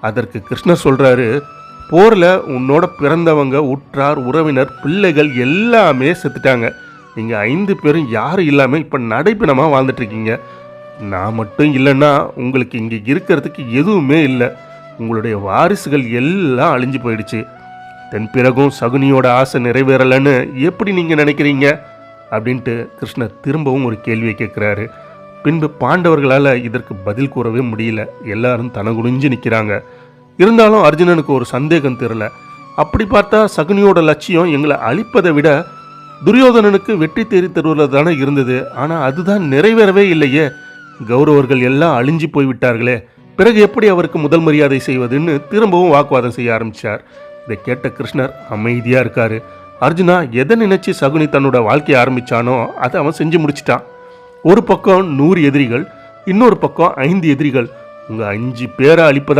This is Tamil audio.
அதற்கு கிருஷ்ணர் சொல்றாரு, போர்ல உன்னோட பிறந்தவங்க, உற்றார், உறவினர், பிள்ளைகள் எல்லாமே செத்துட்டாங்க. நீங்க 5 பேரும் யாரும் இல்லாம இப்ப நடைப்பிணமா வாழ்ந்துட்டு இருக்கீங்க. நான் மட்டும் இல்லைன்னா உங்களுக்கு இங்க இருக்கிறதுக்கு எதுவுமே இல்லை. உங்களுடைய வாரிசுகள் எல்லாம் அழிஞ்சு போயிடுச்சு. தென் பிறகும் சகுனியோட ஆசை நிறைவேறலைன்னு எப்படி நீங்க நினைக்கிறீங்க அப்படின்ட்டு கிருஷ்ணர் திரும்பவும் ஒரு கேள்வியை கேட்குறாரு. பின்பு பாண்டவர்களால் இதற்கு பதில் கூறவே முடியல. எல்லாரும் தனகுனிஞ்சு நிற்கிறாங்க. இருந்தாலும் அர்ஜுனனுக்கு ஒரு சந்தேகம் தெரியல. அப்படி பார்த்தா சகுனியோட லட்சியம் எங்களை அழிப்பதை விட துரியோதனனுக்கு வெற்றி தேடி தருவதில் தானே இருந்தது. ஆனால் அதுதான் நிறைவேறவே இல்லையே. கௌரவர்கள் எல்லாம் அழிஞ்சு போய்விட்டார்களே, பிறகு எப்படி அவருக்கு முதல் மரியாதை செய்வதுன்னு திரும்பவும் வாக்குவாதம் செய்ய ஆரம்பித்தார். இதை கேட்ட கிருஷ்ணர் அமைதியாக இருக்காரு. அர்ஜுனா, எதை நினைச்சு சகுனி தன்னோட வாழ்க்கையை ஆரம்பித்தானோ அதை அவன் செஞ்சு முடிச்சிட்டான். ஒரு பக்கம் 100 எதிரிகள், இன்னொரு பக்கம் 5 எதிரிகள். உங்கள் 5 பேரை அழிப்பதா